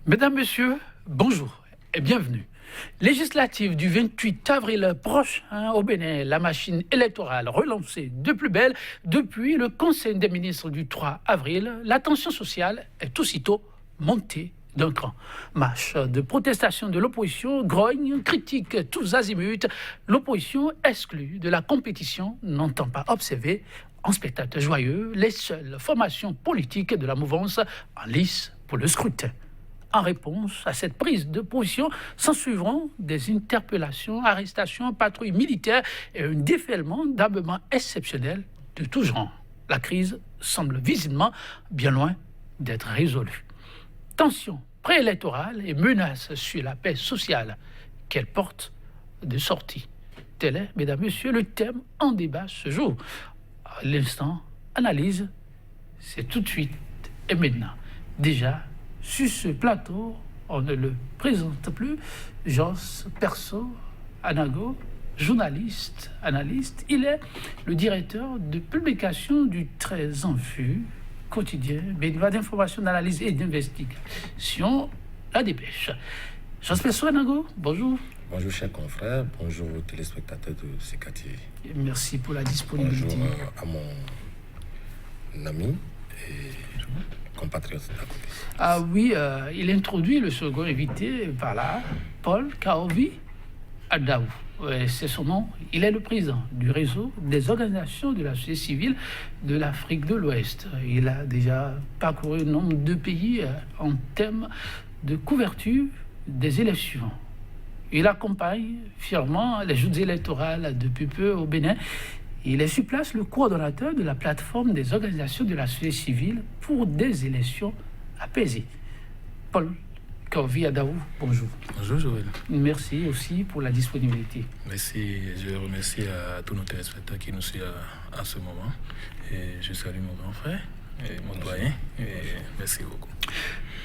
Mesdames, Messieurs, bonjour et bienvenue. Législative du 28 avril prochain au Bénin, la machine électorale relancée de plus belle depuis le Conseil des ministres du 3 avril, la tension sociale est aussitôt montée d'un cran. Marche de protestation de l'opposition, grogne, critique tous azimuts. L'opposition exclue de la compétition n'entend pas observer en spectacle joyeux les seules formations politiques de la mouvance en lice pour le scrutin. En réponse à cette prise de position, s'ensuivront des interpellations, arrestations, patrouilles militaires et un déferlement d'armements exceptionnels de tout genre. La crise semble visiblement bien loin d'être résolue. Tension préélectorale et menace sur la paix sociale qu'elle porte de sortie. Tel est, mesdames, messieurs, le thème en débat ce jour. À l'instant, analyse, c'est tout de suite et maintenant. Déjà, sur ce plateau, on ne le présente plus, Jos Perso Anago, journaliste, analyste. Il est le directeur de publication du Très en Vue, quotidien, bénévolat d'information, d'analyse et d'investigation, La Dépêche. Jos Perso Anago, bonjour. Bonjour chers confrères, bonjour aux téléspectateurs de CKTV. Merci pour la disponibilité. Bonjour à mon ami et compatriote d'à côté. Ah oui, il introduit le second invité par là, Paul Kaovi Adaou. C'est son nom. Il est le président du réseau des organisations de la société civile de l'Afrique de l'Ouest. Il a déjà parcouru un nombre de pays en termes de couverture des élections. Il accompagne fièrement les joutes électorales depuis peu au Bénin. Il est sur place le coordonnateur de la plateforme des organisations de la société civile pour des élections apaisées. Paul Kaovi Adaou, bonjour. Bonjour Joël. Merci aussi pour la disponibilité. Merci, je remercie à tous nos téléspectateurs qui nous suivent à ce moment. Et je salue mon grand frère et mon doyen. Et merci beaucoup.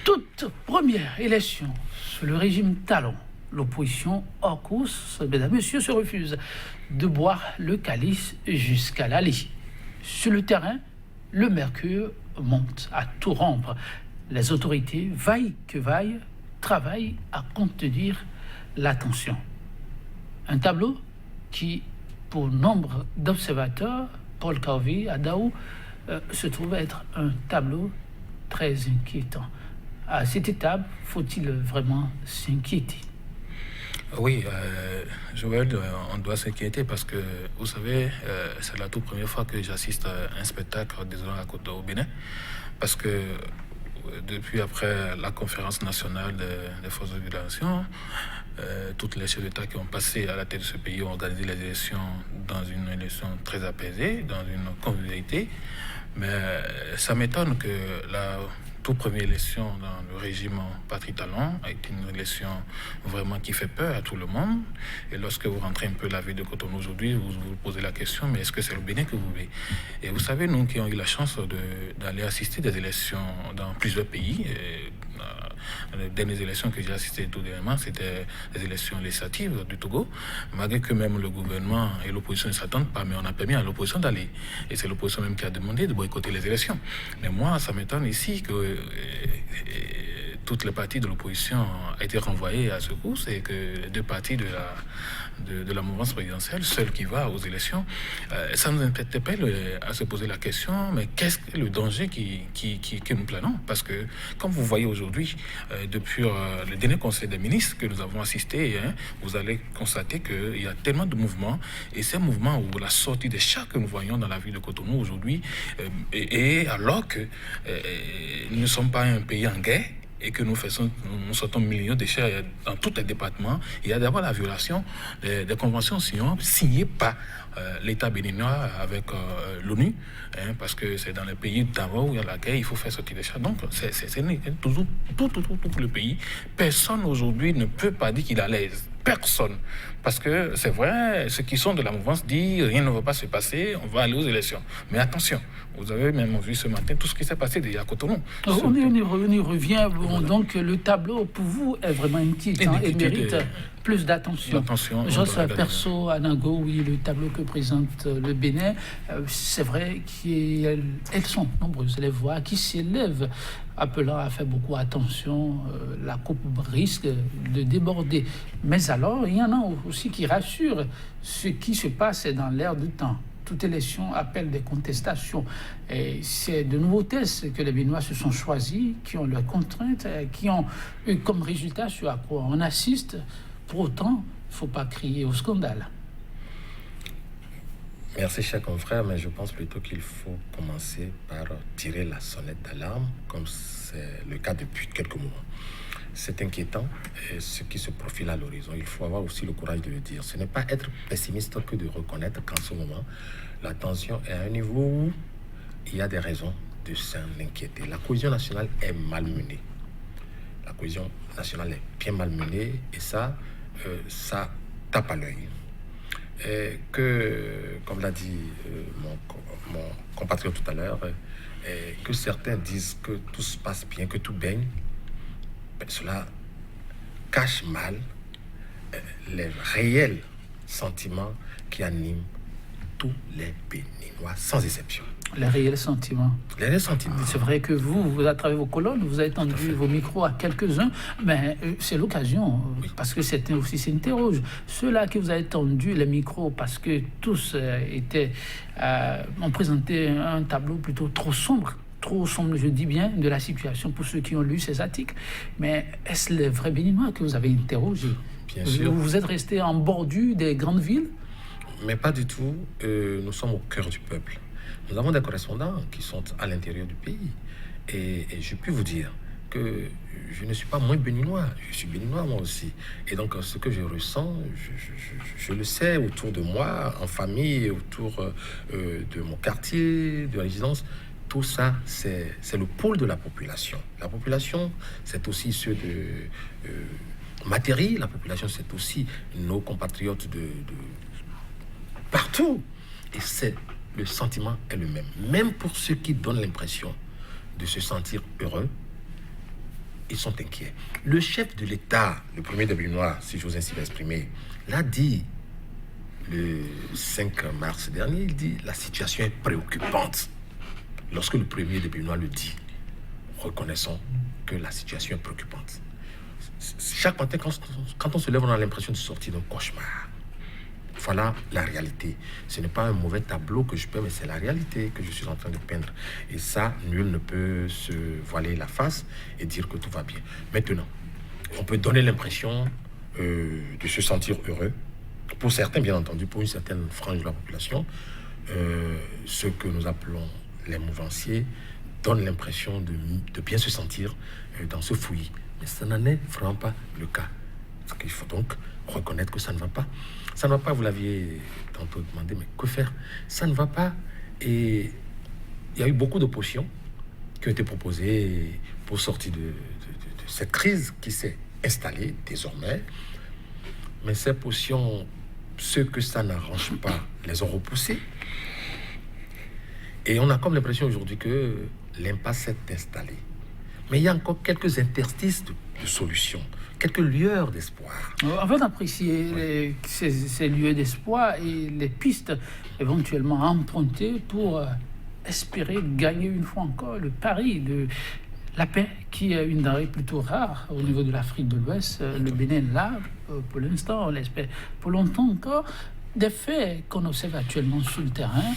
Toute première élection sous le régime Talon, l'opposition hors course, mesdames et messieurs, se refuse de boire le calice jusqu'à la lie. Sur le terrain, le mercure monte à tout rompre. Les autorités, vaillent que vaillent, travaillent à contenir la tension. Un tableau qui, pour nombre d'observateurs, Paul Kaovi Adaou, se trouve être un tableau très inquiétant. À cette étape, faut-il vraiment s'inquiéter? Oui, Joël, on doit s'inquiéter parce que, vous savez, c'est la toute première fois que j'assiste à un spectacle, désolé, à côté au Bénin, parce que depuis après la conférence nationale des forces de régulation, toutes les chefs d'État qui ont passé à la tête de ce pays ont organisé les élections dans une élection très apaisée, dans une convivialité, mais ça m'étonne que la toute première élection dans le régime Patrie Talon a été une élection vraiment qui fait peur à tout le monde. Et lorsque vous rentrez un peu la ville de Cotonou aujourd'hui, vous vous posez la question, mais est-ce que c'est le Bénin que vous voulez? Et vous savez, nous qui avons eu la chance d'aller assister des élections dans plusieurs pays, les dernières élections que j'ai assistées tout dernièrement, c'était les élections législatives du Togo, malgré que même le gouvernement et l'opposition ne s'attendent pas, mais on a permis à l'opposition d'aller. Et c'est l'opposition même qui a demandé de boycotter les élections. Mais moi, ça m'étonne ici que toutes les parties de l'opposition ont été renvoyées à ce coup, c'est que les deux parties de la mouvance présidentielle, seule qui va aux élections, ça nous interpelle à se poser la question, mais qu'est-ce que le danger que nous planons? Parce que, comme vous voyez aujourd'hui, depuis le dernier conseil des ministres que nous avons assisté, vous allez constater qu'il y a tellement de mouvements, et ces mouvements où la sortie des chats que nous voyons dans la ville de Cotonou aujourd'hui, et alors que nous ne sommes pas un pays en guerre, et que nous sortons millions de déchets dans tous les départements, il y a d'abord la violation des conventions signées par l'État béninois avec l'ONU, parce que c'est dans les pays d'avant où il y a la guerre, il faut faire sortir les chats. Donc, c'est toujours tout le pays. Personne aujourd'hui ne peut pas dire qu'il est à l'aise. Personne. Parce que c'est vrai, ceux qui sont de la mouvance disent rien ne va pas se passer, on va aller aux élections. Mais attention, vous avez même vu ce matin tout ce qui s'est passé déjà à Cotonou. On y revient. Bon, voilà. Donc le tableau pour vous est vraiment inquiétant et mérite plus d'attention. J'ose perso, Anago, oui, le tableau que présente le Bénin, c'est vrai qu'elles sont nombreuses, les voix qui s'élèvent, appelant à faire beaucoup attention, la coupe risque de déborder. Mais alors, il y en a aussi qui rassurent, ce qui se passe dans l'air du temps. Toute élection appelle des contestations. Et c'est de nouveaux tests que les Béninois se sont choisis, qui ont leurs contraintes, qui ont eu comme résultat ce à quoi on assiste. Pour autant, il ne faut pas crier au scandale. Merci, cher confrère, mais je pense plutôt qu'il faut commencer par tirer la sonnette d'alarme, comme c'est le cas depuis quelques mois. C'est inquiétant, ce qui se profile à l'horizon. Il faut avoir aussi le courage de le dire. Ce n'est pas être pessimiste que de reconnaître qu'en ce moment, la tension est à un niveau où il y a des raisons de s'en inquiéter. La cohésion nationale est malmenée. La cohésion nationale est bien malmenée et ça tape à l'œil. Que, comme l'a dit mon compatriote tout à l'heure, que certains disent que tout se passe bien, que tout baigne, cela cache mal les réels sentiments qui animent tous les Béninois, sans exception. Les réels sentiments. Les réels sentiments. C'est vrai que vous, à travers vos colonnes, vous avez tendu vos micros à quelques-uns, mais c'est l'occasion, parce que certains aussi s'interrogent. Ceux-là que vous avez tendu les micros, parce que tous ont présenté un tableau plutôt trop sombre, je dis bien, de la situation pour ceux qui ont lu ces articles. Mais est-ce les vrais Béninois que vous avez interrogés? Bien sûr. Vous êtes resté en bordure des grandes villes? Mais pas du tout. Nous sommes au cœur du peuple. Nous avons des correspondants qui sont à l'intérieur du pays. Et je puis vous dire que je ne suis pas moins béninois. Je suis béninois moi aussi. Et donc, ce que je ressens, je le sais autour de moi, en famille, autour de mon quartier, de résidence. Tout ça, c'est le pôle de la population. La population, c'est aussi ceux de Matéri. La population, c'est aussi nos compatriotes de partout. Et le sentiment est le même. Même pour ceux qui donnent l'impression de se sentir heureux, ils sont inquiets. Le chef de l'État, le premier des Béninois, si j'ose ainsi l'exprimer, l'a dit le 5 mars dernier, il dit « La situation est préoccupante ». Lorsque le premier des Béninois le dit, reconnaissons que la situation est préoccupante. Chaque matin, quand on se lève, on a l'impression de sortir d'un cauchemar. Voilà la réalité. Ce n'est pas un mauvais tableau que je peins, mais c'est la réalité que je suis en train de peindre. Et ça, nul ne peut se voiler la face et dire que tout va bien. Maintenant, on peut donner l'impression de se sentir heureux. Pour certains, bien entendu, pour une certaine frange de la population, ce que nous appelons les mouvanciers donnent l'impression de bien se sentir dans ce fouillis. Mais ça n'en est vraiment pas le cas. Il faut donc reconnaître que ça ne va pas. Ça ne va pas, vous l'aviez tantôt demandé, mais que faire? Ça ne va pas. Et il y a eu beaucoup d'oppositions qui ont été proposées pour sortir de cette crise qui s'est installée désormais. Mais ces positions, ceux que ça n'arrange pas, les ont repoussées. Et on a comme l'impression aujourd'hui que l'impasse s'est installée. Mais il y a encore quelques interstices de solutions, quelques lueurs d'espoir. Avant d'apprécier ces lieux d'espoir et les pistes éventuellement empruntées pour espérer gagner une fois encore le pari de la paix, qui est une denrée plutôt rare au niveau de l'Afrique de l'Ouest. Le Bénin, là, pour l'instant, on l'espère pour longtemps encore. Des faits qu'on observe actuellement sur le terrain,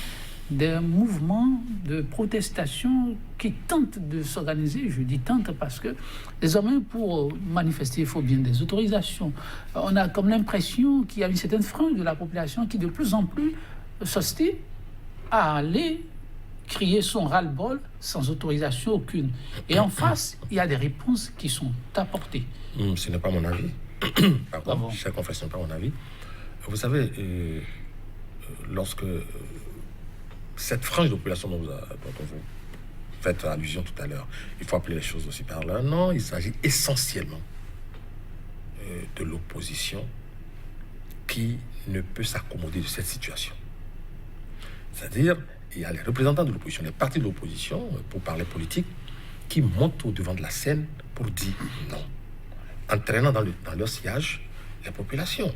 des mouvements de protestation qui tentent de s'organiser. Je dis tentent parce que désormais, pour manifester, il faut bien des autorisations. On a comme l'impression qu'il y a une certaine frange de la population qui de plus en plus s'obstine à aller crier son ras-le-bol sans autorisation aucune. Et en face, il y a des réponses qui sont apportées. Ce n'est pas mon avis. Pardon, chaque confession n'est pas mon avis. Vous savez, lorsque cette frange de population dont vous faites allusion tout à l'heure, il faut appeler les choses aussi par là. Non, il s'agit essentiellement de l'opposition qui ne peut s'accommoder de cette situation. C'est-à-dire, il y a les représentants de l'opposition, les partis de l'opposition, pour parler politique, qui montent au devant de la scène pour dire non, entraînant dans leur sillage les populations.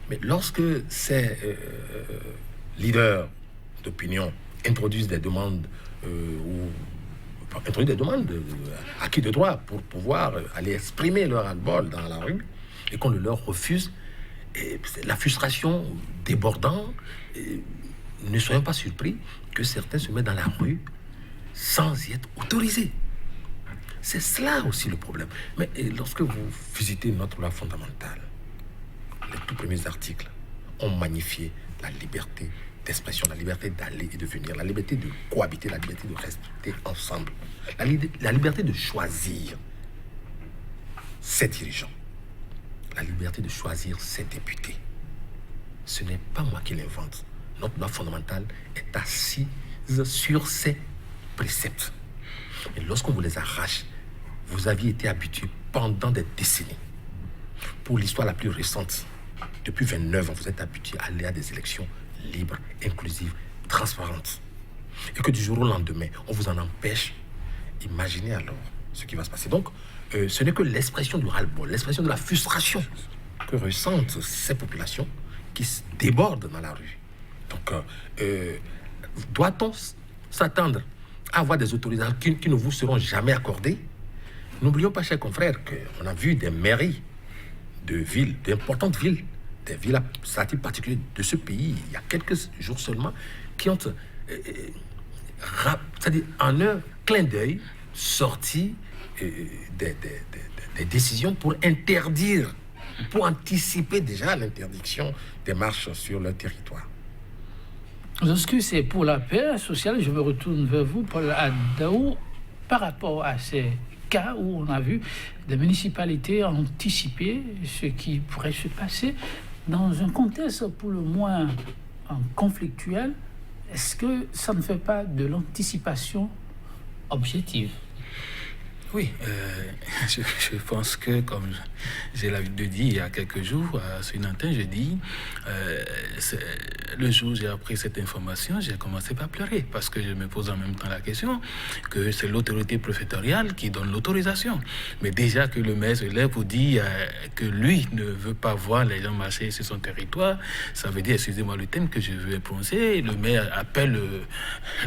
Mais lorsque ces leaders d'opinion introduisent des demandes acquis de droit pour pouvoir aller exprimer leur ras-le-bol dans la rue et qu'on le leur refuse, et la frustration débordant, ne soyons pas surpris que certains se mettent dans la rue sans y être autorisés. C'est cela aussi le problème. Mais lorsque vous visitez notre loi fondamentale, les tout premiers articles ont magnifié la liberté d'expression, la liberté d'aller et de venir, la liberté de cohabiter, la liberté de rester ensemble, la liberté de choisir ses dirigeants, la liberté de choisir ses députés. Ce n'est pas moi qui l'invente. Notre loi fondamentale est assise sur ces préceptes. Et lorsqu'on vous les arrache, vous aviez été habitué pendant des décennies. Pour l'histoire la plus récente, depuis 29 ans, vous êtes habitué à aller à des élections libres, inclusives, transparentes. Et que du jour au lendemain, on vous en empêche. Imaginez alors ce qui va se passer. Donc, ce n'est que l'expression du ras-le-bol, l'expression de la frustration que ressentent ces populations qui se débordent dans la rue. Donc, doit-on s'attendre à avoir des autorisations qui ne vous seront jamais accordées? N'oublions pas, chers confrères, qu'on a vu des mairies de villes, d'importantes villes, des villes administratives particulières de ce pays, il y a quelques jours seulement, qui ont, c'est-à-dire en un clin d'œil, sorti des décisions pour interdire, pour anticiper déjà l'interdiction des marches sur leur territoire. Lorsque c'est pour la paix sociale, je me retourne vers vous, Paul Adaou, par rapport à ces cas où on a vu des municipalités anticiper ce qui pourrait se passer dans un contexte pour le moins conflictuel. Est-ce que ça ne fait pas de l'anticipation objective? Oui, je pense que, comme j'ai l'habitude de dire il y a quelques jours sur une antenne, je dis, le jour où j'ai appris cette information, j'ai commencé par pleurer parce que je me pose en même temps la question que c'est l'autorité préfectorale qui donne l'autorisation. Mais déjà que le maire se lève pour dire que lui ne veut pas voir les gens marcher sur son territoire, ça veut dire, excusez-moi le thème que je veux prononcer, le maire appelle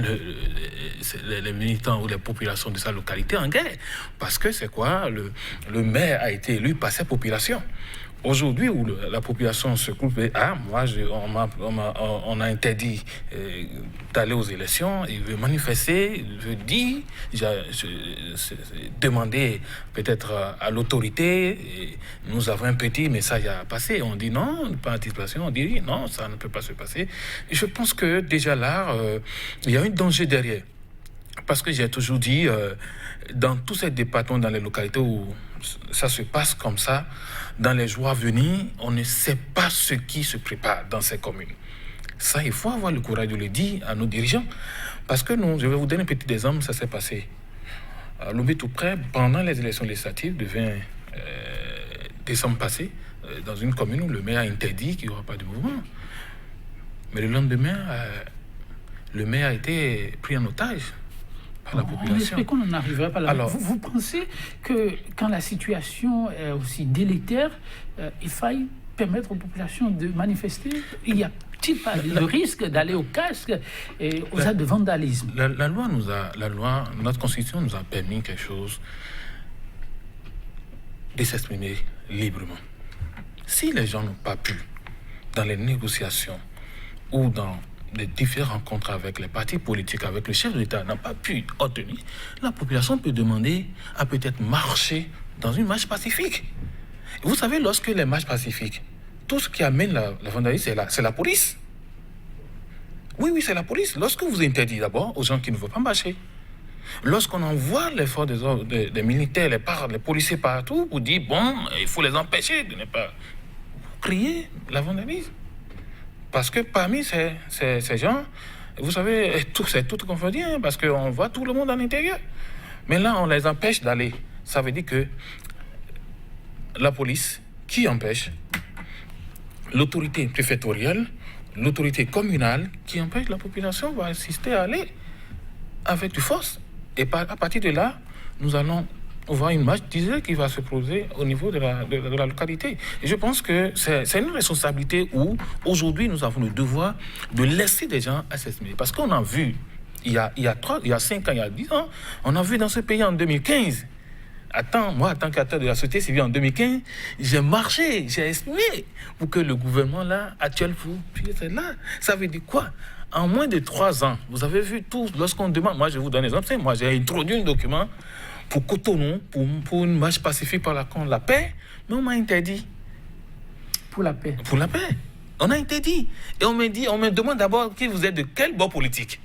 les militants ou les populations de sa localité en guerre. Parce que c'est quoi? Le maire a été élu par sa population. Aujourd'hui, où la population se coupe, on a interdit d'aller aux élections, il veut manifester, il veut dire, demander peut-être à l'autorité, nous avons un petit message à passer. On dit non, pas anticipation, on dit non, ça ne peut pas se passer. Et je pense que déjà là, il y a un danger derrière. Parce que j'ai toujours dit, dans tous ces départements, dans les localités où ça se passe comme ça, dans les jours à venir, on ne sait pas ce qui se prépare dans ces communes. Ça, il faut avoir le courage de le dire à nos dirigeants. Parce que nous, je vais vous donner un petit exemple, ça s'est passé à Lomé tout près, pendant les élections législatives de 20 décembre passé, dans une commune où le maire a interdit qu'il n'y aura pas de mouvement. Mais le lendemain, le maire a été pris en otage par la population. On espère qu'on n'en arrivera pas là. Alors, vous pensez que quand la situation est aussi délétère, il faille permettre aux populations de manifester? Il y a-t-il pas le risque d'aller au casque et aux actes de vandalisme? La loi, notre constitution nous a permis quelque chose, de s'exprimer librement. Si les gens n'ont pas pu, dans les négociations ou dans les différentes rencontres avec les partis politiques, avec le chef de l'État, n'a pas pu obtenir, la population peut demander à peut-être marcher dans une marche pacifique. Vous savez, lorsque les marches pacifiques, tout ce qui amène la vandalisme, c'est la police. Oui, c'est la police. Lorsque vous interdisez d'abord aux gens qui ne veulent pas marcher, lorsqu'on envoie les forces des militaires, les policiers partout, pour dire, bon, il faut les empêcher de ne pas crier la vandalisme. Parce que parmi ces gens, vous savez, c'est tout confondu, parce qu'on voit tout le monde à l'intérieur. Mais là, on les empêche d'aller. Ça veut dire que la police, qui empêche, l'autorité préfectoriale, l'autorité communale, qui empêche la population, va assister à aller avec du force. Et à partir de là, nous allons voir une marche d'Israël qui va se poser au niveau de la localité. Et je pense que c'est une responsabilité où, aujourd'hui, nous avons le devoir de laisser des gens s'exprimer. Parce qu'on a vu, il y a 5 ans, il y a 10 ans, on a vu dans ce pays en 2015. Moi, en tant qu'acteur de la société civile en 2015, j'ai marché, j'ai exprimé pour que le gouvernement là, actuel puisse être là. Ça veut dire quoi? En moins de 3 ans, vous avez vu tout, lorsqu'on demande, moi je vous donne un exemple, moi j'ai introduit un document pour Cotonou, pour une marche pacifique par la paix, mais on m'a interdit. Pour la paix. Pour la paix. On a interdit. Et on me demande d'abord qui vous êtes de quel bord politique.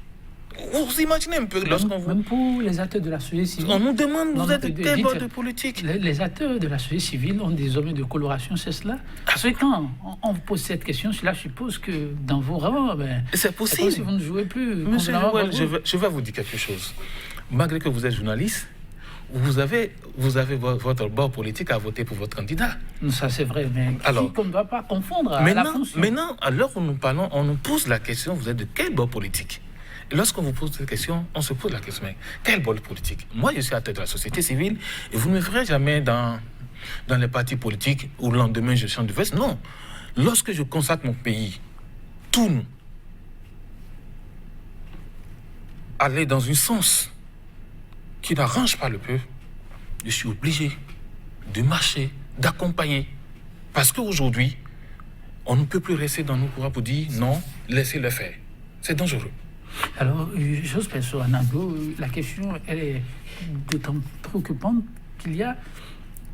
Vous imaginez un peu lorsqu'on vous... Même pour les acteurs de la société civile. On nous demande, vous êtes de quel bord de politique. Les acteurs de la société civile ont des hommes de coloration, c'est cela. Parce que quand on vous pose cette question, cela suppose que dans vos rangs, c'est possible. C'est comme si vous ne jouez plus. Monsieur Joël, je vais vous dire quelque chose. Malgré que vous êtes journaliste, vous avez votre bord politique à voter pour votre candidat. Ça, c'est vrai, mais qu'on ne va pas confondre à la fonction. Maintenant, à l'heure où nous parlons, on nous pose la question, vous êtes de quel bord politique? Et lorsqu'on vous pose cette question, on se pose la question, mais quel bord politique? Moi, je suis à la tête de la société civile, et vous ne me verrez jamais dans les partis politiques où le lendemain, je chante de veste. Non. Lorsque je consacre mon pays, tourne, aller dans un sens qui n'arrange pas le peuple, je suis obligé de marcher, d'accompagner. Parce qu'aujourd'hui, on ne peut plus rester dans nos courants pour dire non, laissez-le faire. C'est dangereux. Alors, j'ose penser à Nando, la question, elle est d'autant préoccupante qu'il y a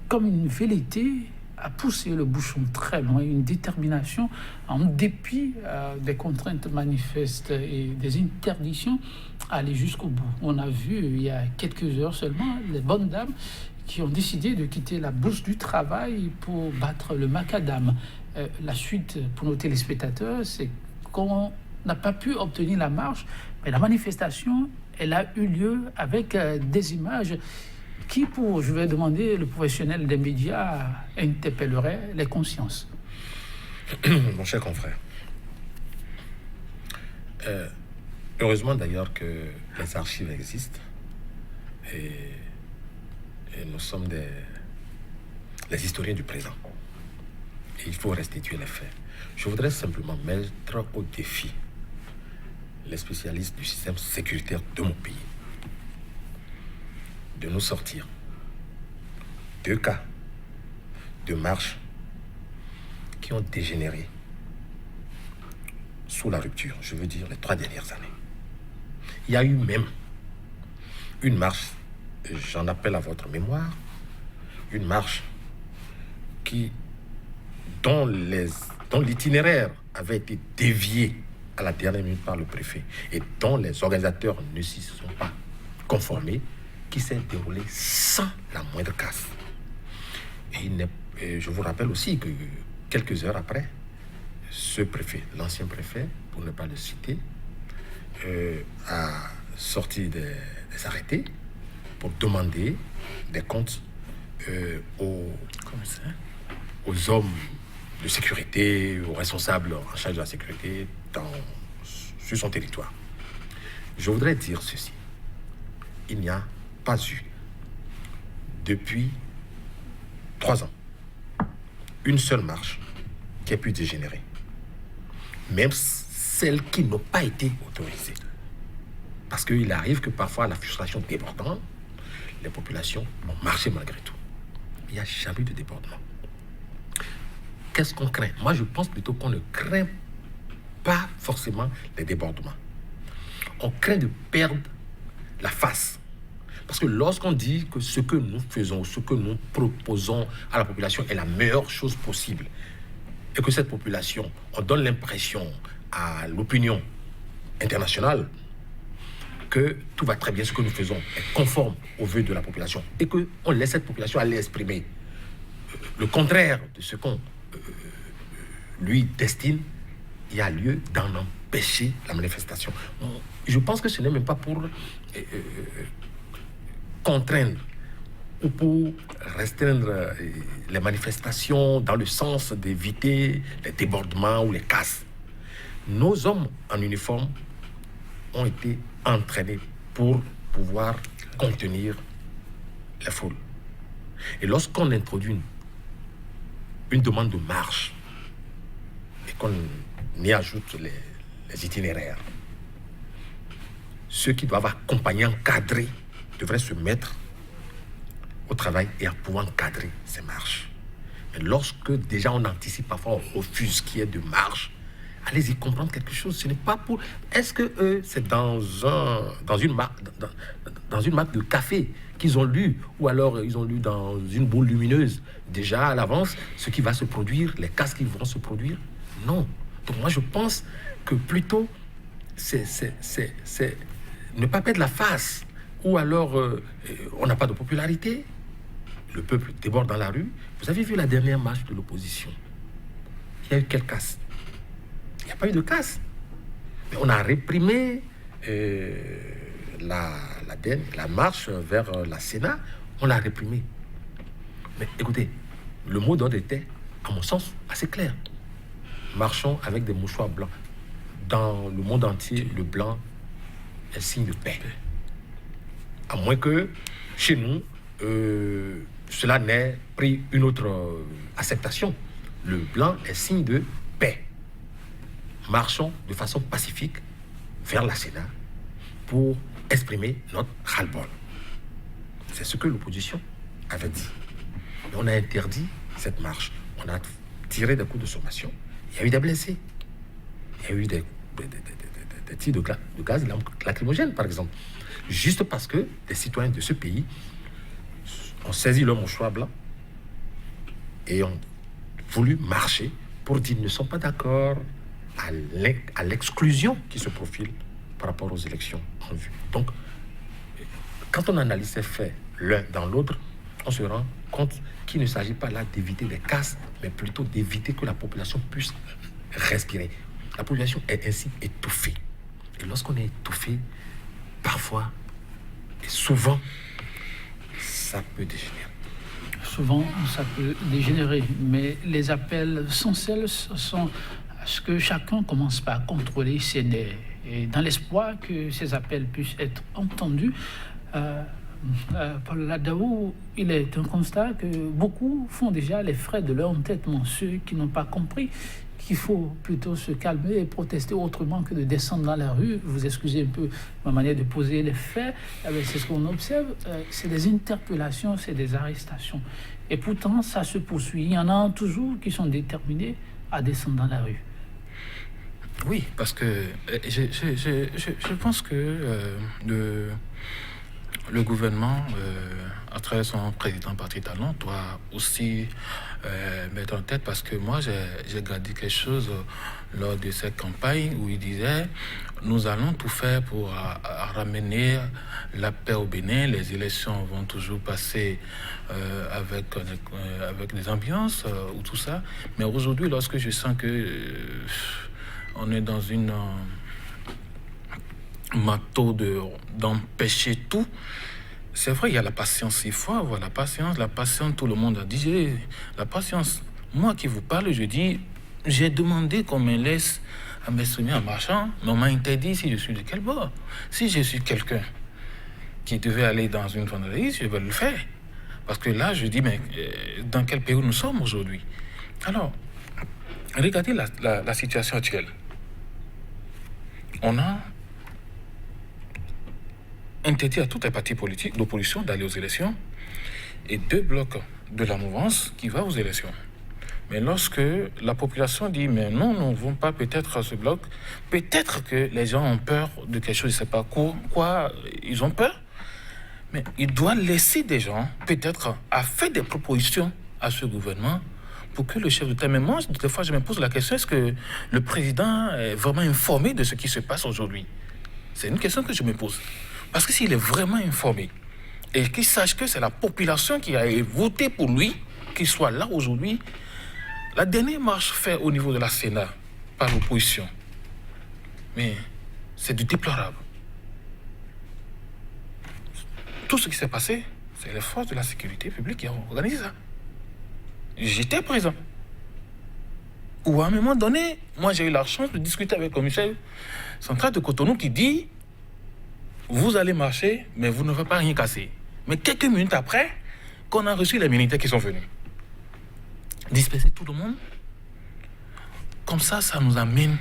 comme une velléité à pousser le bouchon très loin, une détermination en dépit des contraintes manifestes et des interdictions à aller jusqu'au bout. On a vu il y a quelques heures seulement les bonnes dames qui ont décidé de quitter la bourse du travail pour battre le macadam. La suite pour nos téléspectateurs, c'est qu'on n'a pas pu obtenir la marche, mais la manifestation, elle a eu lieu avec des images qui, je vais demander, le professionnel des médias interpellerait les consciences. Mon cher confrère, heureusement d'ailleurs que les archives existent et nous sommes les historiens du présent. Et il faut restituer les faits. Je voudrais simplement mettre au défi les spécialistes du système sécuritaire de mon pays de nous sortir 2 cas de marche qui ont dégénéré sous la rupture, je veux dire les 3 dernières années. Il y a eu même une marche, j'en appelle à votre mémoire, une marche dont l'itinéraire avait été dévié à la dernière minute par le préfet et dont les organisateurs ne s'y sont pas conformés, qui s'est déroulée sans la moindre casse. Et je vous rappelle aussi que quelques heures après, ce préfet, l'ancien préfet, pour ne pas le citer, a sorti des arrêtés pour demander des comptes aux hommes de sécurité, aux responsables en charge de la sécurité sur son territoire. Je voudrais dire ceci. Il n'y a pas eu, depuis 3 ans, une seule marche qui ait pu dégénérer. Même celles qui n'ont pas été autorisées. Parce qu'il arrive que parfois, la frustration débordante, les populations ont marché malgré tout. Il n'y a jamais eu de débordement. Qu'est-ce qu'on craint? Moi, je pense plutôt qu'on ne craint pas forcément les débordements. On craint de perdre la face. Parce que lorsqu'on dit que ce que nous faisons, ce que nous proposons à la population est la meilleure chose possible, et que cette population, on donne l'impression à l'opinion internationale que tout va très bien, ce que nous faisons est conforme aux vœux de la population, et qu'on laisse cette population aller exprimer le contraire de ce qu'on lui destine, il y a lieu d'en empêcher la manifestation. Je pense que ce n'est même pas pour contraindre ou pour restreindre les manifestations dans le sens d'éviter les débordements ou les casses. Nos hommes en uniforme ont été entraînés pour pouvoir contenir la foule. Et lorsqu'on introduit une demande de marche et qu'on y ajoute les itinéraires, ceux qui doivent accompagner, encadrer, devraient se mettre au travail et à pouvoir encadrer ces marches. Mais lorsque déjà on anticipe, parfois on refuse qu'il y ait de marche, allez-y comprendre quelque chose. Ce n'est pas pour... Est-ce que c'est dans une marque de café qu'ils ont lu, ou alors ils ont lu dans une boule lumineuse déjà à l'avance ce qui va se produire, les casques qui vont se produire? Non. Donc moi je pense que plutôt c'est ne pas perdre la face, ou alors on n'a pas de popularité, le peuple déborde dans la rue. Vous avez vu la dernière marche de l'opposition? Il y a eu quelle casse? Il n'y a pas eu de casse. Mais on a réprimé la marche vers la Sénat, on l'a réprimé. Mais écoutez, le mot d'ordre était, à mon sens, assez clair. Marchons avec des mouchoirs blancs. Dans le monde entier, le blanc est signe de paix. À moins que, chez nous, cela n'ait pris une autre acceptation. Le blanc est signe de paix. Marchons de façon pacifique vers la Sénat pour exprimer notre ras-le-bol. C'est ce que l'opposition avait dit. Et on a interdit cette marche. On a tiré des coups de sommation. Il y a eu des blessés. Il y a eu des tirs de gaz lacrymogène, par exemple. Juste parce que des citoyens de ce pays ont saisi leur mouchoir blanc et ont voulu marcher pour dire qu'ils ne sont pas d'accord à l'exclusion qui se profile par rapport aux élections en vue. Donc, quand on analyse ces faits l'un dans l'autre, on se rend compte qu'il ne s'agit pas là d'éviter des casses, mais plutôt d'éviter que la population puisse respirer. La population est ainsi étouffée. Et lorsqu'on est étouffé, parfois et souvent, ça peut dégénérer. Souvent, ça peut dégénérer, mais les appels essentiels sont à ce que chacun commence par contrôler ses nerfs. Et dans l'espoir que ces appels puissent être entendus, Paul Ladaou, il est un constat que beaucoup font déjà les frais de leur entêtement. Ceux qui n'ont pas compris qu'il faut plutôt se calmer et protester autrement que de descendre dans la rue. Vous excusez un peu ma manière de poser les faits, c'est ce qu'on observe, c'est des interpellations, c'est des arrestations. Et pourtant, ça se poursuit. Il y en a toujours qui sont déterminés à descendre dans la rue. Oui, parce que je pense que le gouvernement, à travers son président Patrick Talon, doit aussi mettre en tête, parce que moi, j'ai gardé quelque chose lors de cette campagne où il disait « Nous allons tout faire pour ramener la paix au Bénin. Les élections vont toujours passer avec des ambiances ou tout ça. » Mais aujourd'hui, lorsque je sens que on est dans une marteau d'empêcher tout. C'est vrai, il y a la patience, il faut avoir la patience. La patience, tout le monde a dit, la patience. Moi qui vous parle, je dis, j'ai demandé qu'on me laisse à m'exprimer en marchant, mais on m'a interdit si je suis de quel bord. Si je suis quelqu'un qui devait aller dans une vendredi, je vais le faire. Parce que là, je dis, mais dans quel pays nous sommes aujourd'hui? Alors, regardez la situation actuelle. On a interdit à tous les partis politiques d'opposition d'aller aux élections et 2 blocs de la mouvance qui va aux élections. Mais lorsque la population dit « mais non, nous ne vont pas peut-être à ce bloc », peut-être que les gens ont peur de quelque chose, je ne sais pas quoi, ils ont peur, mais il doit laisser des gens, peut-être, à faire des propositions à ce gouvernement pour que le chef d'État... Mais moi, des fois, je me pose la question, est-ce que le président est vraiment informé de ce qui se passe aujourd'hui? C'est une question que je me pose. Parce que s'il est vraiment informé, et qu'il sache que c'est la population qui a voté pour lui, qu'il soit là aujourd'hui, la dernière marche faite au niveau de la Sénat par l'opposition, mais c'est du déplorable. Tout ce qui s'est passé, c'est les forces de la sécurité publique qui ont organisé ça. J'étais présent. Ou à un moment donné, moi j'ai eu la chance de discuter avec le commissaire central de Cotonou qui dit « Vous allez marcher, mais vous ne faites pas rien casser. » Mais quelques minutes après, qu'on a reçu les militaires qui sont venus, disperser tout le monde, comme ça nous amène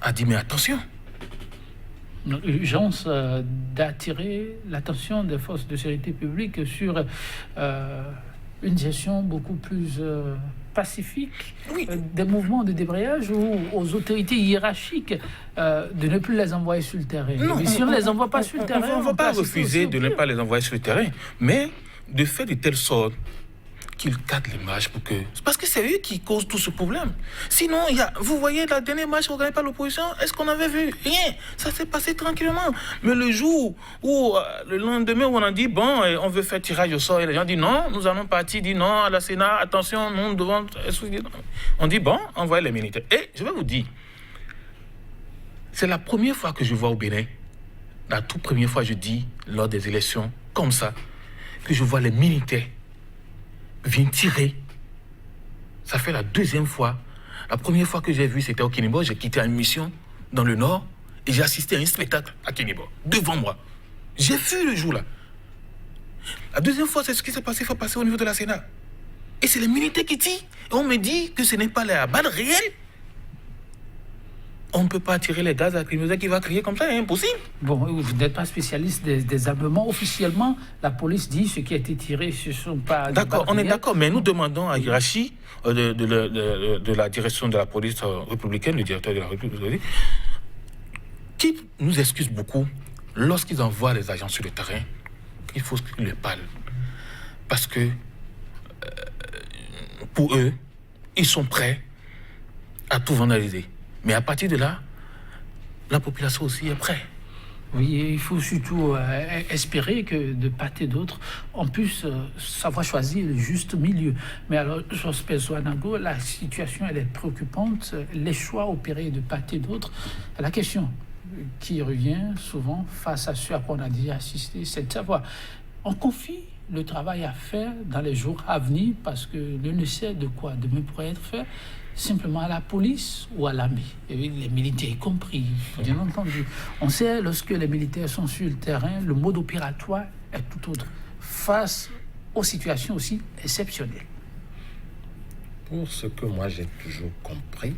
à dire, mais attention. L'urgence d'attirer l'attention des forces de sécurité publique sur une gestion beaucoup plus pacifique des mouvements de débrayage ou aux autorités hiérarchiques de ne plus les envoyer sur le terrain. Non, mais si on ne les envoie pas sur le terrain, on ne va pas refuser de ne pas les envoyer sur le terrain, mais de faire de telle sorte qu'ils cadrent les marches pour que... Parce que c'est eux qui causent tout ce problème. Sinon, vous voyez, la dernière marche organisée par l'opposition, est-ce qu'on avait vu? Rien. Ça s'est passé tranquillement. Mais le jour où, le lendemain, où on a dit, bon, on veut faire tirage au sort, et les gens disent, non, nous allons partir, dit non, à la Sénat, attention, nous devons... On dit, bon, envoyez les militaires. Et je vais vous dire, c'est la première fois que je vois au Bénin, la toute première fois, je dis, lors des élections, comme ça, que je vois les militaires viennent tirer. Ça fait la deuxième fois. La première fois que j'ai vu, c'était au Kénibo. J'ai quitté une mission dans le Nord et j'ai assisté à un spectacle à Kénibo, devant moi. J'ai vu le jour-là. La deuxième fois, c'est ce qui s'est passé, il faut passer au niveau de la Sénat. Et c'est les militaires qui tirent. Et on me dit que ce n'est pas la balle réelle. On ne peut pas tirer les gaz lacrymogènes qui va crier comme ça, c'est impossible. Bon, vous n'êtes pas spécialiste des armements. Officiellement, la police dit ce qui a été tiré, ce ne sont pas... D'accord, on est d'accord, mais nous demandons à Hierashi, de la direction de la police républicaine, le directeur de la République, qui nous excuse beaucoup lorsqu'ils envoient les agents sur le terrain, il faut qu'ils les parlent. Parce que, pour eux, ils sont prêts à tout vandaliser. Mais à partir de là, la population aussi est prête. Oui, il faut surtout espérer que de part et d'autre, on puisse savoir choisir le juste milieu. Mais alors, Jospin Zouanago, la situation, elle est préoccupante. Les choix opérés de part et d'autre. La question qui revient souvent face à ce à quoi on a déjà assisté, c'est de savoir, on confie le travail à faire dans les jours à venir parce que l'on ne sait de quoi demain pourrait être fait, simplement à la police ou à l'armée, les militaires y compris, bien entendu. On sait, lorsque les militaires sont sur le terrain, le mode opératoire est tout autre, face aux situations aussi exceptionnelles. Pour ce que moi j'ai toujours compris,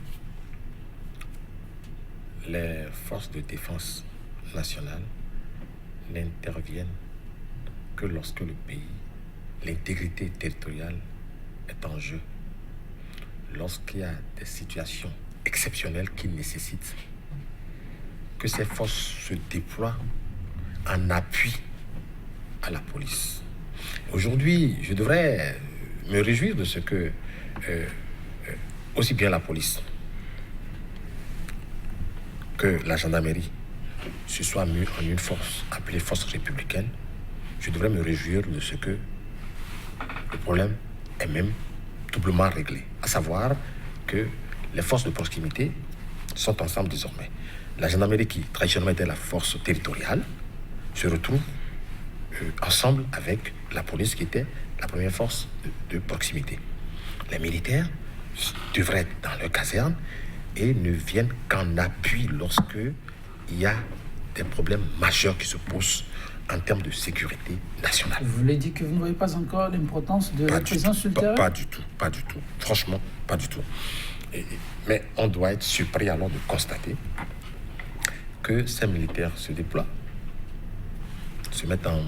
les forces de défense nationale n'interviennent que lorsque le pays, l'intégrité territoriale est en jeu. Lorsqu'il y a des situations exceptionnelles qui nécessitent que ces forces se déploient en appui à la police. Aujourd'hui, je devrais me réjouir de ce que aussi bien la police que la gendarmerie se soient mis en une force appelée force républicaine. Je devrais me réjouir de ce que le problème est même doublement réglé, à savoir que les forces de proximité sont ensemble désormais. La gendarmerie, qui traditionnellement était la force territoriale, se retrouve ensemble avec la police, qui était la première force de proximité. Les militaires devraient être dans leur caserne et ne viennent qu'en appui lorsque il y a des problèmes majeurs qui se posent en termes de sécurité nationale. Vous voulez dire que vous ne voyez pas encore l'importance de la présence sur le terrain ? Pas du tout. Franchement, pas du tout. Mais on doit être surpris alors de constater que ces militaires se déploient, se mettent en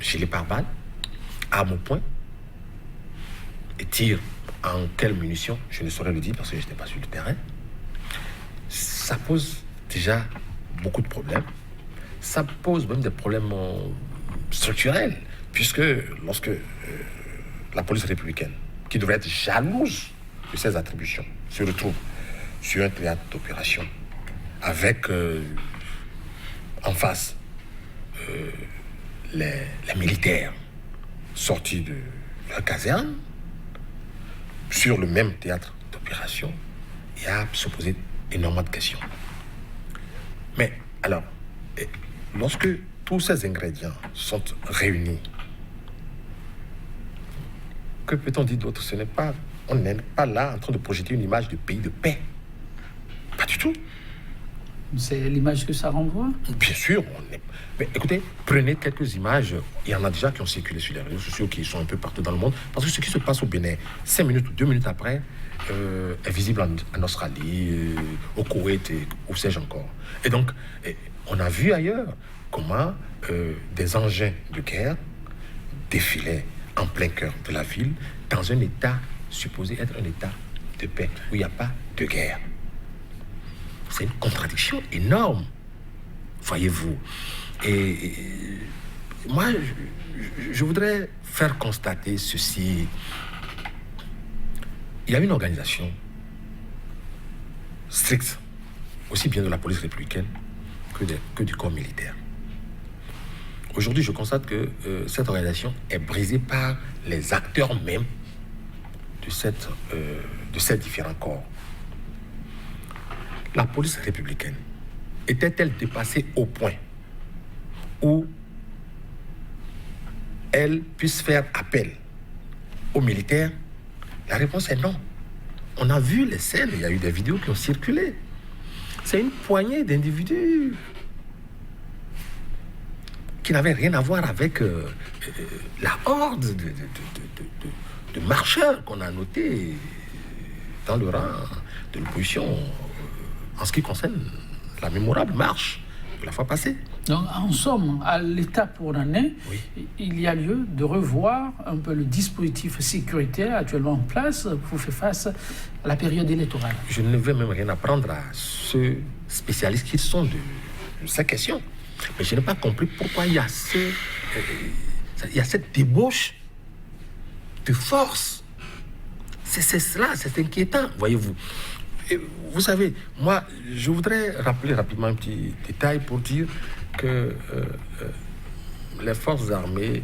gilet pare-balles, armes au poing, et tirent en quelle munition, je ne saurais le dire parce que je n'étais pas sur le terrain. Ça pose déjà beaucoup de problèmes. Ça pose même des problèmes structurels, puisque lorsque la police républicaine, qui devrait être jalouse de ses attributions, se retrouve sur un théâtre d'opération avec en face les militaires sortis de la caserne, sur le même théâtre d'opération, il y a à se poser énormément de questions. Mais alors, lorsque tous ces ingrédients sont réunis, que peut-on dire d'autre? On n'est pas là en train de projeter une image de pays de paix. Pas du tout. C'est l'image que ça renvoie. Bien sûr, mais écoutez, prenez quelques images. Il y en a déjà qui ont circulé sur les réseaux sociaux, qui sont un peu partout dans le monde. Parce que ce qui se passe au Bénin, 5 minutes ou 2 minutes après, est visible en Australie, au Koweït, et où sais-je encore. Et donc, on a vu ailleurs comment des engins de guerre défilaient en plein cœur de la ville, dans un état supposé être un état de paix, où il n'y a pas de guerre. C'est une contradiction énorme, voyez-vous. Et moi, je voudrais faire constater ceci. Il y a une organisation stricte, aussi bien de la police républicaine que du corps militaire. Aujourd'hui, je constate que cette organisation est brisée par les acteurs mêmes de ces différents corps. La police républicaine était-elle dépassée au point où elle puisse faire appel aux militaires? La réponse est non. On a vu les scènes, il y a eu des vidéos qui ont circulé. C'est une poignée d'individus qui n'avaient rien à voir avec la horde de marcheurs qu'on a notés dans le rang de l'opposition en ce qui concerne la mémorable marche de la fois passée. Donc, en somme, à l'étape où on en est, oui, il y a lieu de revoir un peu le dispositif sécuritaire actuellement en place pour faire face à la période électorale. Je ne veux même rien apprendre à ceux spécialistes qui sont de ces questions. Mais je n'ai pas compris pourquoi il y a cette débauche de force. C'est cela, c'est inquiétant, voyez-vous. Et vous savez, moi, je voudrais rappeler rapidement un petit détail pour dire que les forces armées,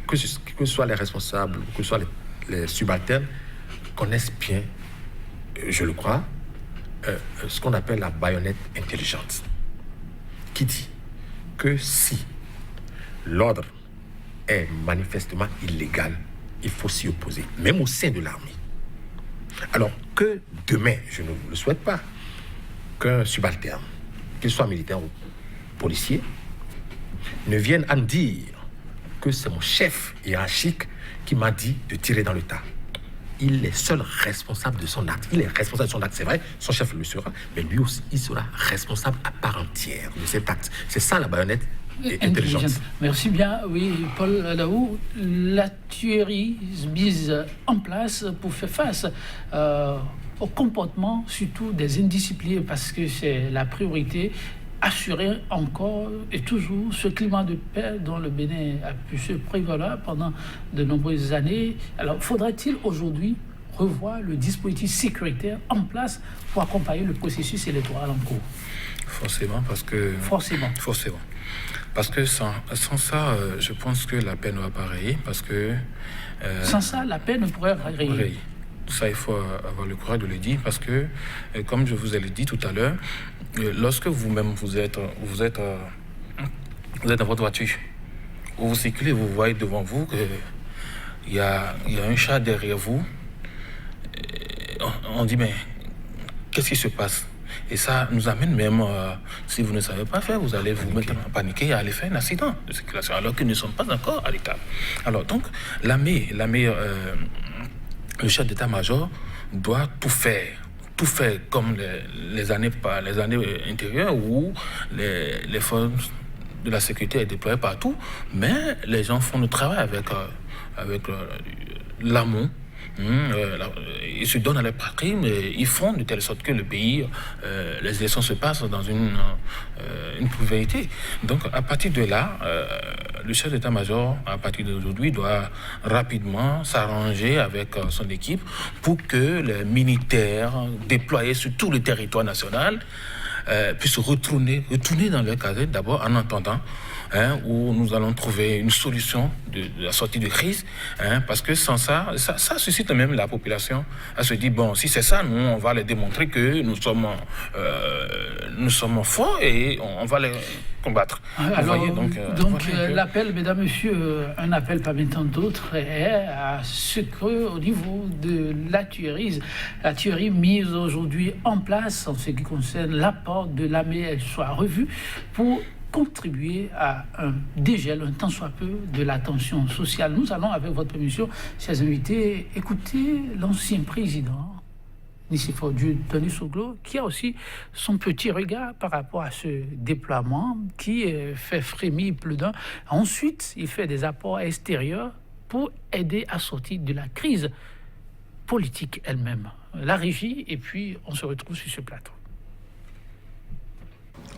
que ce soit les responsables, que ce soit les subalternes, connaissent bien, je le crois, ce qu'on appelle la baïonnette intelligente, qui dit que si l'ordre est manifestement illégal, il faut s'y opposer, même au sein de l'armée. Alors que demain, je ne vous le souhaite pas, qu'un subalterne, qu'il soit militaire ou policier, ne vienne à me dire que c'est mon chef hiérarchique qui m'a dit de tirer dans le tas. Il est seul responsable de son acte. Il est responsable de son acte, c'est vrai, son chef le sera, mais lui aussi, il sera responsable à part entière de cet acte. C'est ça la baïonnette intelligente. Merci bien, oui, Paul Daou. La tuerie mise en place pour faire face au comportement, surtout des indisciplinés, parce que c'est la priorité. Assurer encore et toujours ce climat de paix dont le Bénin a pu se prévaloir pendant de nombreuses années. Alors, faudrait-il aujourd'hui revoir le dispositif sécuritaire en place pour accompagner le processus électoral en cours? Forcément, parce que... Forcément. Parce que sans ça, je pense que la paix ne va pas rayer, parce que... sans ça, la paix ne pourrait rayer. Ça, il faut avoir le courage de le dire, parce que, comme je vous ai dit tout à l'heure, lorsque vous-même vous êtes dans votre voiture, où vous circulez, vous voyez devant vous qu'il y a un chat derrière vous, on dit, mais qu'est-ce qui se passe? Et ça nous amène même, si vous ne savez pas faire, vous allez vous mettre en paniquer et aller faire un accident de circulation, alors que nous ne sommes pas encore à l'état. Alors donc, l'armée, le chef d'état-major doit tout faire comme les années antérieures où les forces de la sécurité est déployée partout, mais les gens font le travail avec l'amont. Ils se donnent à leur patrie, mais ils font de telle sorte que le pays, les élections se passent dans une vérité. Donc, à partir de là, le chef d'état-major, à partir d'aujourd'hui, doit rapidement s'arranger avec son équipe pour que les militaires déployés sur tout le territoire national puissent retourner dans leur caserne, d'abord en entendant où nous allons trouver une solution de la sortie de crise, parce que sans ça suscite même la population à se dire, bon, si c'est ça, nous, on va les démontrer que nous sommes forts et on va les combattre. Alors, voyez, donc l'appel, mesdames, messieurs, un appel parmi tant d'autres, est à ce qu'au niveau de la tuerie mise aujourd'hui en place en ce qui concerne l'apport de l'armée, elle soit revue pour contribuer à un dégel, un tant soit peu, de la tension sociale. Nous allons, avec votre permission, chers invités, écouter l'ancien président Nicéphore Dieudonné Soglo, qui a aussi son petit regard par rapport à ce déploiement qui fait frémir plus d'un. Ensuite, il fait des apports extérieurs pour aider à sortir de la crise politique elle-même. La régie, et puis on se retrouve sur ce plateau.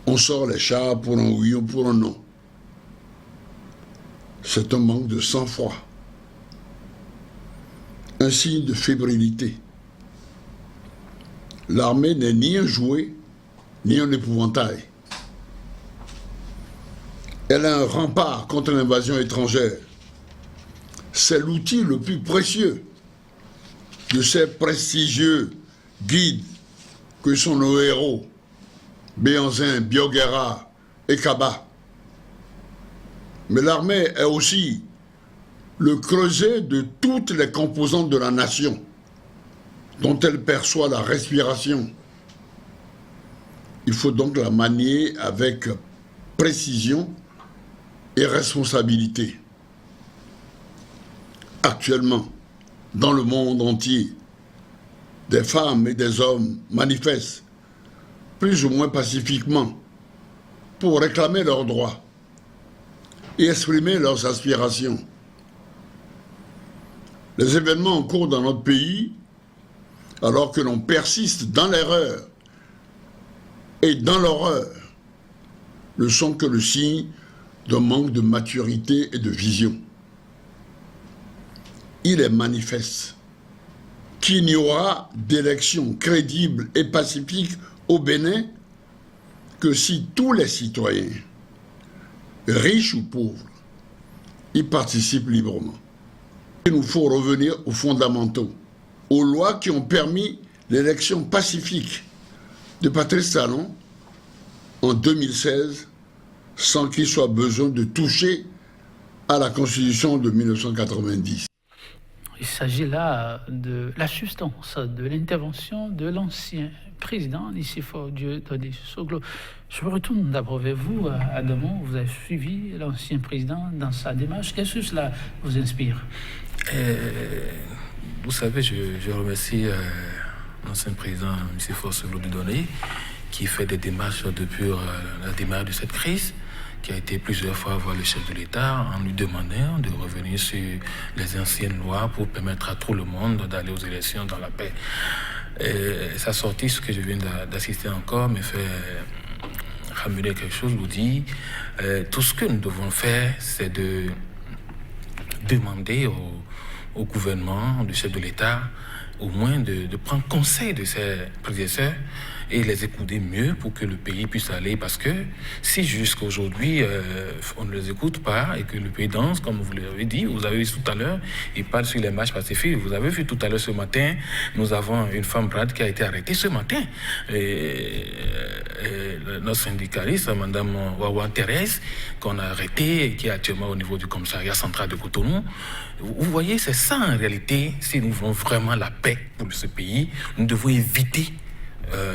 On sort les chars pour un oui ou pour un non. C'est un manque de sang-froid, un signe de fébrilité. L'armée n'est ni un jouet, ni un épouvantail. Elle est un rempart contre l'invasion étrangère. C'est l'outil le plus précieux de ces prestigieux guides que sont nos héros, Béhanzin, Bioguera et Kaba. Mais l'armée est aussi le creuset de toutes les composantes de la nation, dont elle perçoit la respiration. Il faut donc la manier avec précision et responsabilité. Actuellement, dans le monde entier, des femmes et des hommes manifestent, plus ou moins pacifiquement, pour réclamer leurs droits et exprimer leurs aspirations. Les événements en cours dans notre pays, alors que l'on persiste dans l'erreur et dans l'horreur, ne sont que le signe d'un manque de maturité et de vision. Il est manifeste qu'il n'y aura d'élection crédible et pacifique au Bénin que si tous les citoyens, riches ou pauvres, y participent librement. Il nous faut revenir aux fondamentaux, aux lois qui ont permis l'élection pacifique de Patrice Talon en 2016, sans qu'il soit besoin de toucher à la Constitution de 1990. Il s'agit là de la substance de l'intervention de l'ancien président Nicéphore Dieudonné Soglo. Je me retourne d'abord vers vous, Adamo. Vous avez suivi l'ancien président dans sa démarche. Qu'est-ce que cela vous inspire? Vous savez, je remercie l'ancien président Nicéphore Dieudonné qui fait des démarches depuis la démarche de cette crise, qui a été plusieurs fois voir le chef de l'État en lui demandant de revenir sur les anciennes lois pour permettre à tout le monde d'aller aux élections dans la paix. Et sa sortie, ce que je viens d'assister encore, me fait ramener quelque chose, vous dit, tout ce que nous devons faire, c'est de demander au gouvernement, au chef de l'État, au moins de prendre conseil de ses prédécesseurs et les écouter mieux pour que le pays puisse aller. Parce que si jusqu'à aujourd'hui, on ne les écoute pas et que le pays danse, comme vous l'avez dit, vous avez vu tout à l'heure, il parle sur les marches pacifiques. Vous avez vu tout à l'heure ce matin, nous avons une femme brade qui a été arrêtée ce matin. Et notre syndicaliste, Madame Wawa Thérèse, qu'on a arrêtée et qui est actuellement au niveau du commissariat central de Cotonou. Vous voyez, c'est ça en réalité. Si nous voulons vraiment la paix pour ce pays, nous devons éviter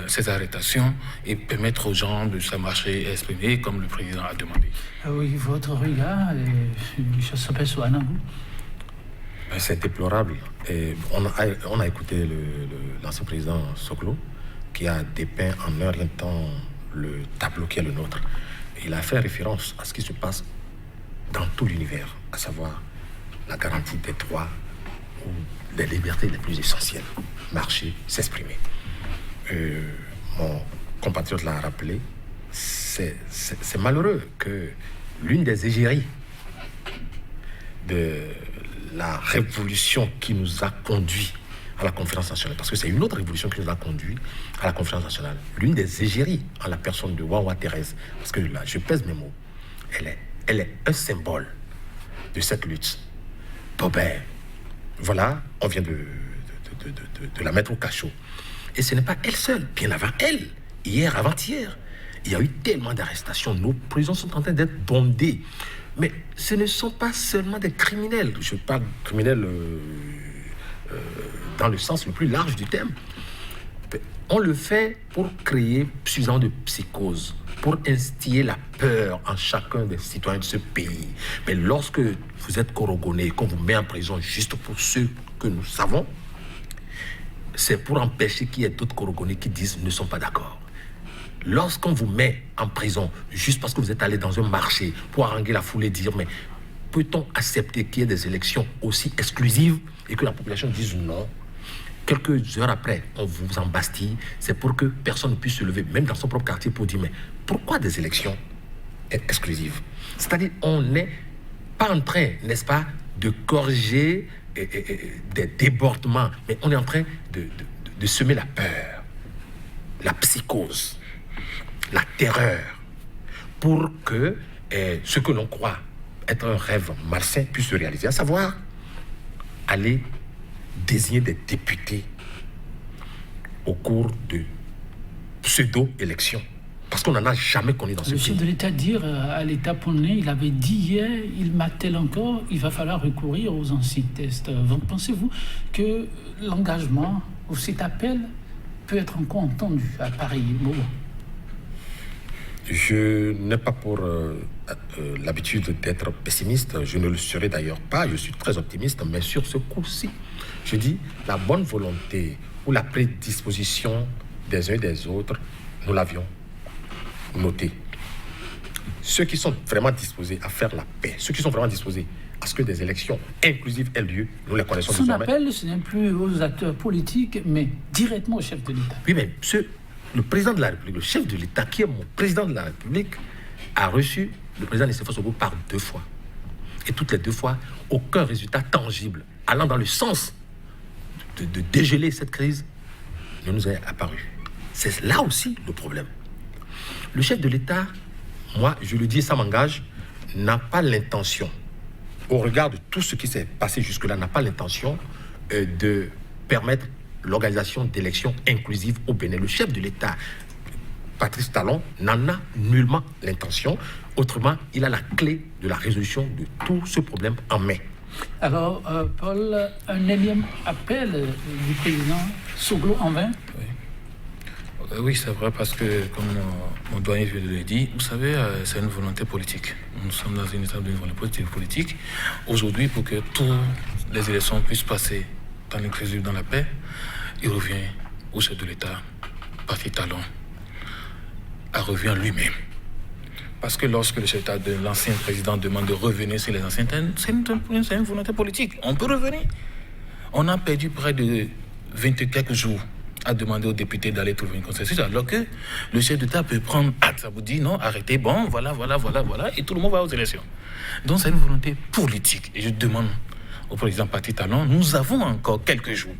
ces arrêtations et permettre aux gens de se marcher et exprimer comme le président a demandé. Oui, votre regard, je s'appelle Souana. C'est déplorable. Et on a écouté l'ancien président Soglo qui a dépeint en un rien de temps le tableau qui est le nôtre. Il a fait référence à ce qui se passe dans tout l'univers, à savoir la garantie des droits ou des libertés les plus essentielles. Marcher, s'exprimer. Mon compatriote l'a rappelé, c'est malheureux que l'une des égéries de la révolution qui nous a conduit à la conférence nationale, parce que c'est une autre révolution qui nous a conduit à la conférence nationale, l'une des égéries en la personne de Wawa Thérèse, parce que là, je pèse mes mots, elle est elle est un symbole de cette lutte. Bon ben, voilà, on vient de la mettre au cachot. Et ce n'est pas elle seule, bien avant elle, hier, avant-hier. Il y a eu tellement d'arrestations, nos prisons sont en train d'être bondées. Mais ce ne sont pas seulement des criminels. Je parle de criminels dans le sens le plus large du terme. On le fait pour créer suffisamment de psychose, pour instiller la peur en chacun des citoyens de ce pays. Mais lorsque vous êtes corogonné, qu'on vous met en prison juste pour ceux que nous savons, c'est pour empêcher qu'il y ait d'autres corogonnés qui disent ne sont pas d'accord. Lorsqu'on vous met en prison juste parce que vous êtes allé dans un marché pour haranguer la foule et dire mais peut-on accepter qu'il y ait des élections aussi exclusives et que la population dise non? Quelques heures après, on vous embastille. C'est pour que personne ne puisse se lever, même dans son propre quartier, pour dire mais pourquoi des élections exclusives? C'est-à-dire on n'est pas en train, n'est-ce pas, de corriger des débordements, mais on est en train de semer la peur, la psychose, la terreur, pour que ce que l'on croit être un rêve malsain puisse se réaliser, à savoir aller désigner des députés au cours de pseudo-élections. Parce qu'on n'en a jamais connu dans ce pays. Le chef de l'État dire à l'État polonais, il avait dit hier, il martèle encore, il va falloir recourir aux anciens tests. Pensez-vous que l'engagement ou cet appel peut être encore entendu à pareil moment? Je n'ai pas pour l'habitude d'être pessimiste, je ne le serai d'ailleurs pas, je suis très optimiste, mais sur ce coup-ci, je dis la bonne volonté ou la prédisposition des uns et des autres, nous l'avions noté. Ceux qui sont vraiment disposés à faire la paix, ceux qui sont vraiment disposés à ce que des élections inclusives aient lieu, nous les connaissons désormais. Son appel, ce n'est plus aux acteurs politiques, mais directement au chef de l'État. Oui, mais le président de la République, le chef de l'État, qui est mon président de la République, a reçu le président Nicéphore Soglo par 2 fois. Et toutes les 2 fois, aucun résultat tangible allant dans le sens de dégeler cette crise ne nous est apparu. C'est là aussi le problème. Le chef de l'État, moi, je le dis, ça m'engage, n'a pas l'intention, au regard de tout ce qui s'est passé jusque-là, n'a pas l'intention de permettre l'organisation d'élections inclusives au Bénin. Le chef de l'État, Patrice Talon, n'en a nullement l'intention. Autrement, il a la clé de la résolution de tout ce problème en main. Alors, Paul, un énième appel du président Soglo en vain? Oui, c'est vrai, parce que, comme mon doyen vient de le dire, vous savez, c'est une volonté politique. Nous sommes dans une étape d'une volonté politique. Aujourd'hui, pour que toutes les élections puissent passer dans l'inclusif, dans la paix, il revient au chef de l'État, Patrice Talon, à revenir lui-même. Parce que lorsque le chef de l'ancien président demande de revenir sur les anciens thèmes, c'est une volonté politique. On peut revenir. On a perdu près de 20 et quelques jours à demander aux députés d'aller trouver une consensus, alors que le chef d'État peut prendre acte, ça vous dit non, arrêtez, bon, voilà, et tout le monde va aux élections. Donc c'est une volonté politique. Et je demande au président Patrice Talon, nous avons encore quelques jours.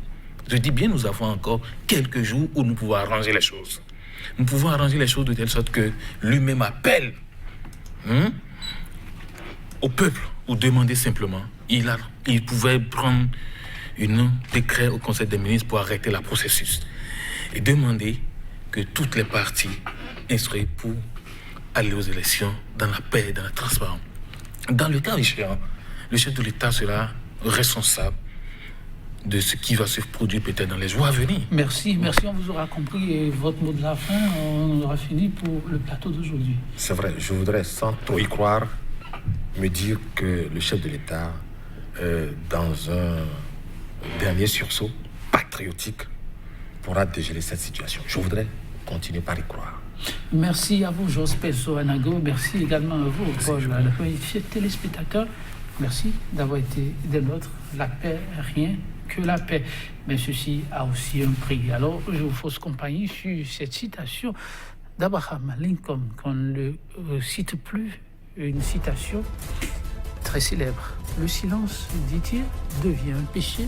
Je dis bien, nous avons encore quelques jours où nous pouvons arranger les choses. Nous pouvons arranger les choses de telle sorte que lui-même appelle au peuple ou demander simplement. Il pouvait prendre un décret au Conseil des ministres pour arrêter le processus et demander que toutes les parties instruisent pour aller aux élections dans la paix et dans la transparence. Dans le cas échéant, le chef de l'État sera responsable de ce qui va se produire peut-être dans les jours à venir. Merci, on vous aura compris. Et votre mot de la fin, on aura fini pour le plateau d'aujourd'hui. C'est vrai, je voudrais sans trop y croire me dire que le chef de l'État, dans un dernier sursaut patriotique, pourra dégeler cette situation. Je voudrais continuer par y croire. Merci à vous, Jospeh Soanago. Merci également à vous, Paul. Chers téléspectateurs, merci d'avoir été des nôtres. La paix, rien que la paix. Mais ceci a aussi un prix. Alors, je vous fausse compagnie sur cette citation d'Abraham Lincoln, qu'on ne le cite plus, une citation très célèbre. Le silence, dit-il, devient un péché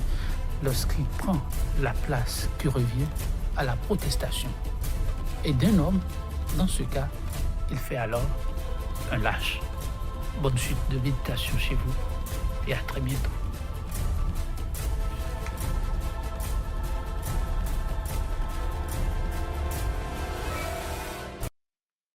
lorsqu'il prend la place qui revient à la protestation. Et d'un homme, dans ce cas, il fait alors un lâche. bonne suite de méditation chez vous et à très bientôt.